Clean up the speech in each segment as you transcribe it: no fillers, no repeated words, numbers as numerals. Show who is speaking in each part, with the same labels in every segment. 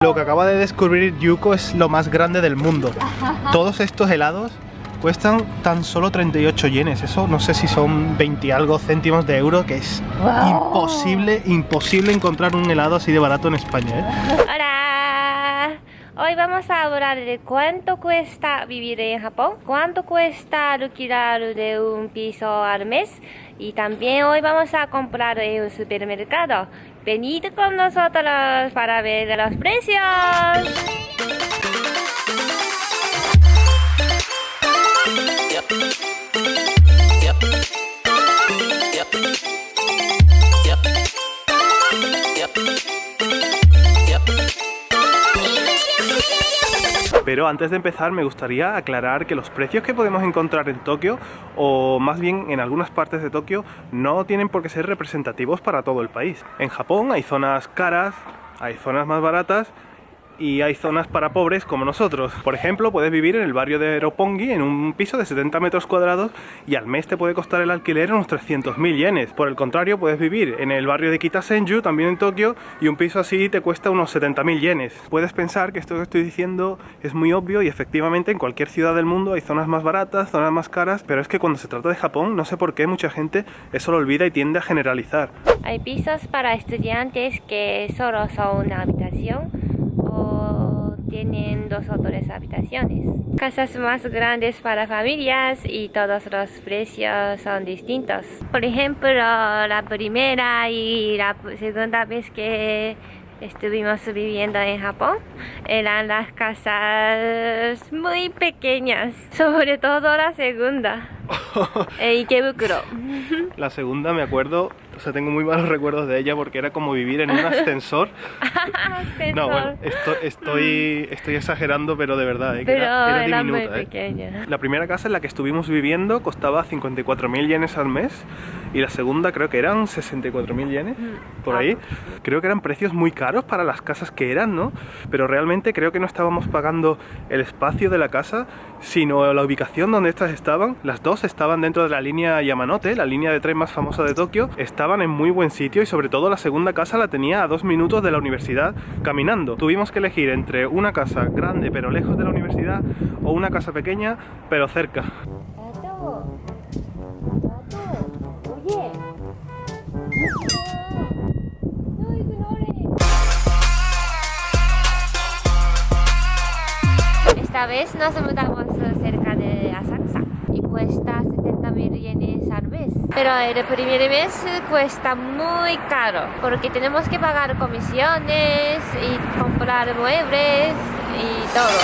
Speaker 1: Lo que acaba de descubrir Yuko es lo más grande del mundo. Todos estos helados cuestan tan solo 38 yenes. Eso no sé si son 20 y algo céntimos de euro, que es imposible encontrar un helado así de barato en España, ¿eh?
Speaker 2: Hola, hoy vamos a hablar de cuánto cuesta vivir en Japón, cuánto cuesta alquilar de un piso al mes y también hoy vamos a comprar en un supermercado. Venid con nosotros para ver los precios.
Speaker 1: Pero antes de empezar me gustaría aclarar que los precios que podemos encontrar en Tokio, o más bien en algunas partes de Tokio, no tienen por qué ser representativos para todo el país. En Japón hay zonas caras, hay zonas más baratas y hay zonas para pobres como nosotros. Por ejemplo, puedes vivir en el barrio de Roppongi en un piso de 70 metros cuadrados y al mes te puede costar el alquiler unos 300.000 yenes. Por el contrario, puedes vivir en el barrio de Kitasenju, también en Tokio, y un piso así te cuesta unos 70.000 yenes. Puedes pensar que esto que estoy diciendo es muy obvio y efectivamente en cualquier ciudad del mundo hay zonas más baratas, zonas más caras, pero es que cuando se trata de Japón, no sé por qué mucha gente eso lo olvida y tiende a generalizar.
Speaker 2: Hay pisos para estudiantes que solo son una habitación o tienen 2 o 3 habitaciones. Casas más grandes para familias y todos los precios son distintos. Por ejemplo, la primera y la segunda vez que estuvimos viviendo en Japón eran las casas muy pequeñas, sobre todo la segunda. Ikebukuro.
Speaker 1: La segunda me acuerdo, o sea, tengo muy malos recuerdos de ella porque era como vivir en un ascensor. No, bueno, estoy exagerando, pero de verdad, que
Speaker 2: pero
Speaker 1: era
Speaker 2: era
Speaker 1: diminuta,
Speaker 2: muy pequeña.
Speaker 1: La primera casa en la que estuvimos viviendo costaba 54.000 yenes al mes y la segunda creo que eran 64.000 yenes, por ahí. Creo que eran precios muy caros para las casas que eran, ¿no? Pero realmente creo que no estábamos pagando el espacio de la casa, sino la ubicación donde estas estaban. Las dos estaban dentro de la línea Yamanote, la línea de tren más famosa de Tokio. Estaban en muy buen sitio y sobre todo la segunda casa la tenía a 2 minutos de la universidad caminando. Tuvimos que elegir entre una casa grande pero lejos de la universidad o una casa pequeña pero cerca.
Speaker 2: Oye. Esta vez nos mudamos cerca de Asakusa y cuesta 70.000 yenes al mes. Pero el primer mes cuesta muy caro porque tenemos que pagar comisiones y comprar muebles y todo.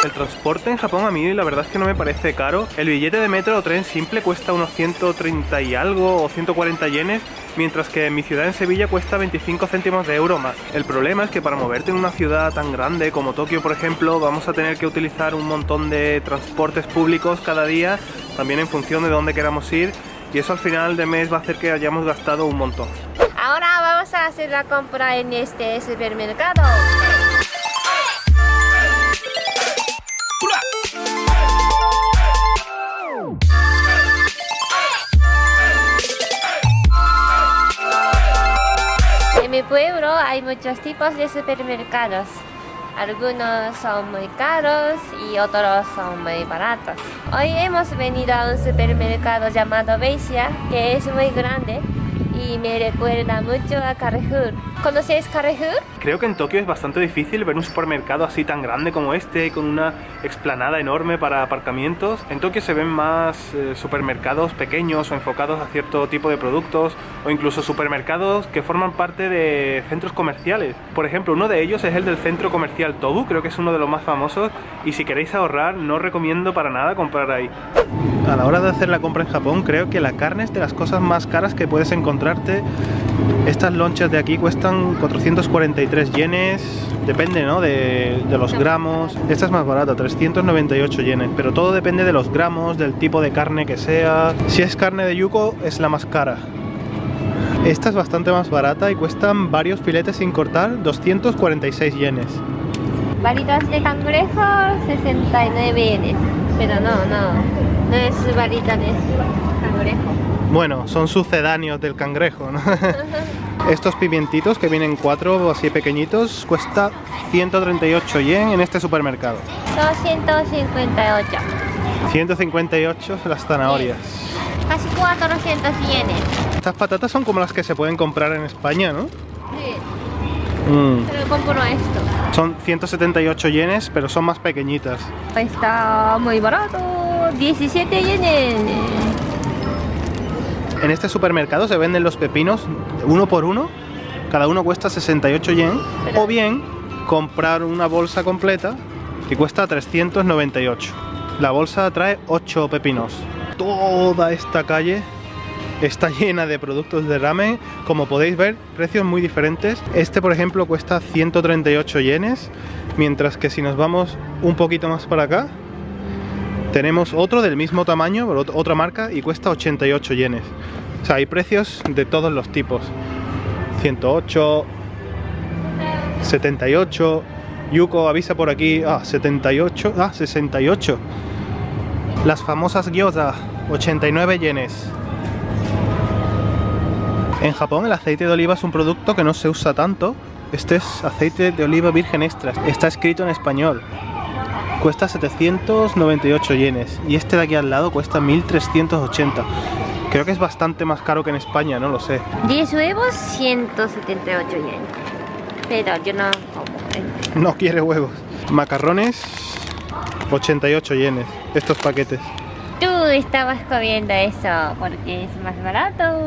Speaker 1: El transporte en Japón a mí la verdad es que no me parece caro. El billete de metro o tren simple cuesta unos 130 y algo o 140 yenes, mientras que en mi ciudad en Sevilla cuesta 25 céntimos de euro más. El problema es que para moverte en una ciudad tan grande como Tokio, por ejemplo, vamos a tener que utilizar un montón de transportes públicos cada día, también en función de dónde queramos ir, y eso al final de mes va a hacer que hayamos gastado un montón.
Speaker 2: Ahora vamos a hacer la compra en este supermercado. En mi pueblo hay muchos tipos de supermercados. Algunos son muy caros y otros son muy baratos. Hoy hemos venido a un supermercado llamado Beisia, que es muy grande y me recuerda mucho a Carrefour. ¿Conoces Carrefour?
Speaker 1: Creo que en Tokio es bastante difícil ver un supermercado así tan grande como este, con una explanada enorme para aparcamientos. En Tokio se ven más supermercados pequeños o enfocados a cierto tipo de productos, o incluso supermercados que forman parte de centros comerciales. Por ejemplo, uno de ellos es el del centro comercial Tobu, creo que es uno de los más famosos, y si queréis ahorrar no recomiendo para nada comprar ahí. A la hora de hacer la compra en Japón, creo que la carne es de las cosas más caras que puedes encontrarte. Estas lonchas de aquí cuestan 443 yenes, depende, ¿no?, de los gramos. Esta es más barata, 398 yenes, pero todo depende de los gramos, del tipo de carne que sea. Si es carne de Yuko, es la más cara. Esta es bastante más barata y cuestan varios filetes sin cortar, 246 yenes.
Speaker 2: Varitas de cangrejo, 69 yenes. Pero no No es varita de cangrejo.
Speaker 1: Bueno, son sucedáneos del cangrejo, ¿no? Estos pimientitos que vienen 4 así pequeñitos cuesta 138 yen en este supermercado.
Speaker 2: 258.
Speaker 1: 158 las zanahorias.
Speaker 2: Casi 400 yenes.
Speaker 1: Estas patatas son como las que se pueden comprar en España, ¿no?
Speaker 2: Sí.
Speaker 1: Mm.
Speaker 2: Pero compro esto.
Speaker 1: Son 178 yenes, pero son más pequeñitas.
Speaker 2: Está muy barato. 17 yenes.
Speaker 1: En este supermercado se venden los pepinos uno por uno. Cada uno cuesta 68 yen. O bien comprar una bolsa completa que cuesta 398. La bolsa trae 8 pepinos. Toda esta calle está llena de productos de ramen. Como podéis ver, precios muy diferentes. Este, por ejemplo, cuesta 138 yenes, mientras que si nos vamos un poquito más para acá, tenemos otro del mismo tamaño, pero otra marca, y cuesta 88 yenes. O sea, hay precios de todos los tipos. 108, 78, Yuko avisa por aquí, 78, 68. Las famosas gyoza, 89 yenes. En Japón el aceite de oliva es un producto que no se usa tanto. Este es aceite de oliva virgen extra. Está escrito en español. Cuesta 798 yenes. Y este de aquí al lado cuesta 1380. Creo que es bastante más caro que en España, no lo sé.
Speaker 2: 10 huevos, 178 yenes. Pero yo no como.
Speaker 1: No quiere huevos. Macarrones, 88 yenes. Estos paquetes.
Speaker 2: Tú estabas comiendo eso porque es más barato.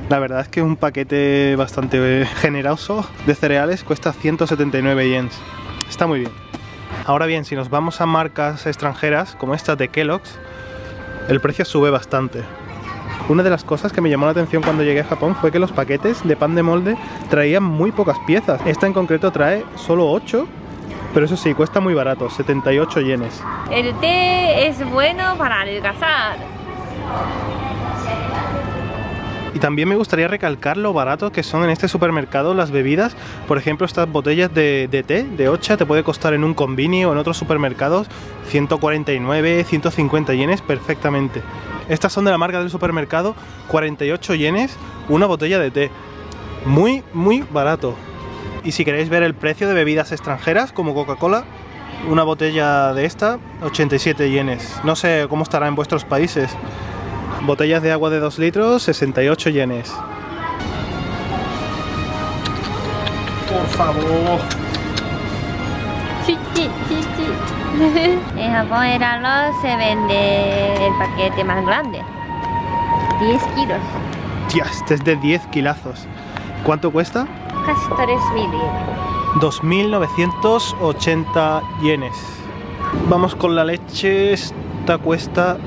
Speaker 1: La verdad es que un paquete bastante generoso de cereales cuesta 179 yens. Está muy bien. Ahora bien, si nos vamos a marcas extranjeras como esta de Kellogg's, el precio sube bastante. Una de las cosas que me llamó la atención cuando llegué a Japón fue que los paquetes de pan de molde traían muy pocas piezas. Esta en concreto trae solo 8, pero eso sí, cuesta muy barato, 78 yenes.
Speaker 2: El té es bueno para adelgazar.
Speaker 1: Y también me gustaría recalcar lo barato que son en este supermercado las bebidas. Por ejemplo, estas botellas de té, de ocha, te puede costar en un convini o en otros supermercados 149, 150 yenes perfectamente. Estas son de la marca del supermercado, 48 yenes, una botella de té. Muy, muy barato. Y si queréis ver el precio de bebidas extranjeras, como Coca-Cola, una botella de esta, 87 yenes. No sé cómo estará en vuestros países. Botellas de agua de 2 litros, 68 yenes. Por favor.
Speaker 2: Sí. En Japón el arroz se vende el paquete más grande. 10 kilos.
Speaker 1: Tía, este es de 10 kilazos. ¿Cuánto cuesta?
Speaker 2: Casi 3.000 yenes.
Speaker 1: 2.980 yenes. Vamos con la leche. Esta cuesta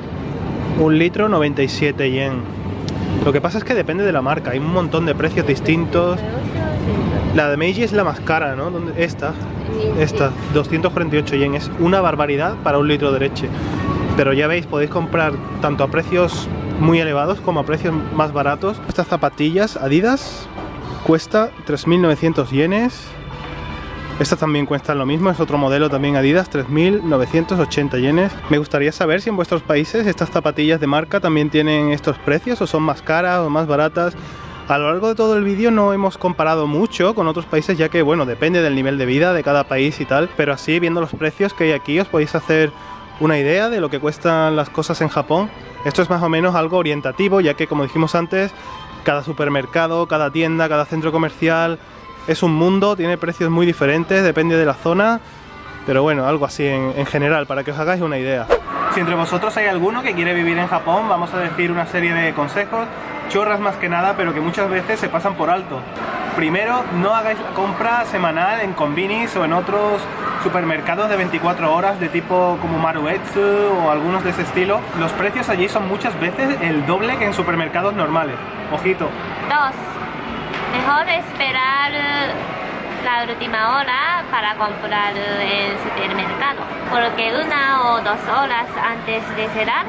Speaker 1: 1 litro 97 yen. Lo que pasa es que depende de la marca. Hay un montón de precios distintos. La de Meiji es la más cara, ¿no? Esta, 248 yen. Es una barbaridad para 1 litro de leche. Pero ya veis, podéis comprar tanto a precios muy elevados como a precios más baratos. Estas zapatillas Adidas cuesta 3.900 yenes. Estas también cuestan lo mismo, es otro modelo también Adidas, 3.980 yenes. Me gustaría saber si en vuestros países estas zapatillas de marca también tienen estos precios o son más caras o más baratas. A lo largo de todo el vídeo no hemos comparado mucho con otros países, ya que bueno, depende del nivel de vida de cada país y tal, pero así viendo los precios que hay aquí os podéis hacer una idea de lo que cuestan las cosas en Japón. Esto es más o menos algo orientativo, ya que como dijimos antes, cada supermercado, cada tienda, cada centro comercial es un mundo, tiene precios muy diferentes, depende de la zona, pero bueno, algo así en general, para que os hagáis una idea. Si entre vosotros hay alguno que quiere vivir en Japón, vamos a decir una serie de consejos, chorras más que nada, pero que muchas veces se pasan por alto. Primero, no hagáis la compra semanal en convinis o en otros supermercados de 24 horas de tipo como Maruetsu o algunos de ese estilo. Los precios allí son muchas veces el doble que en supermercados normales. Ojito.
Speaker 2: 2. Mejor esperar la última hora para comprar en supermercado, porque 1 o 2 horas antes de cerrar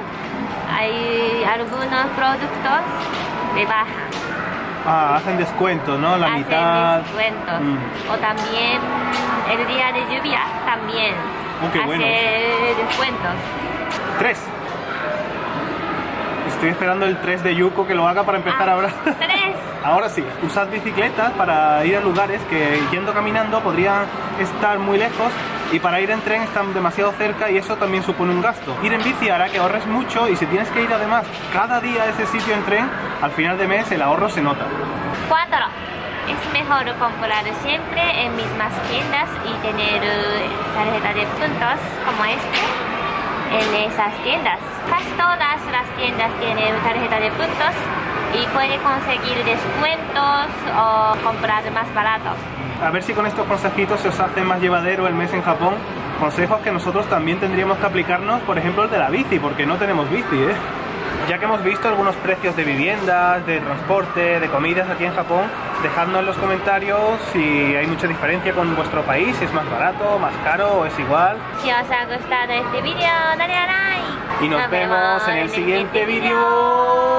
Speaker 2: hay algunos productos de baja.
Speaker 1: Hacen descuento, ¿no? La mitad.
Speaker 2: Hacen descuentos. O también el día de lluvia también
Speaker 1: qué bueno.
Speaker 2: hace descuentos.
Speaker 1: 3. Estoy esperando el 3 de Yuko que lo haga para empezar ahora.
Speaker 2: 3.
Speaker 1: Ahora sí, usad bicicletas para ir a lugares que yendo caminando podrían estar muy lejos y para ir en tren están demasiado cerca y eso también supone un gasto. Ir en bici hará que ahorres mucho y si tienes que ir además cada día a ese sitio en tren, al final de mes el ahorro se nota.
Speaker 2: 4. Es mejor comprar siempre en mismas tiendas y tener tarjeta de puntos como en esas tiendas. Casi todas las tiendas tienen tarjeta de puntos y puede conseguir descuentos o comprar más barato.
Speaker 1: A ver si con estos consejitos se os hace más llevadero el mes en Japón. Consejos que nosotros también tendríamos que aplicarnos, por ejemplo el de la bici, porque no tenemos bici, ¿eh? Ya que hemos visto algunos precios de viviendas, de transporte, de comidas aquí en Japón, dejadnos en los comentarios si hay mucha diferencia con vuestro país, si es más barato, más caro o es igual.
Speaker 2: Si os ha gustado este vídeo, dale a like.
Speaker 1: Y nos vemos en el siguiente vídeo.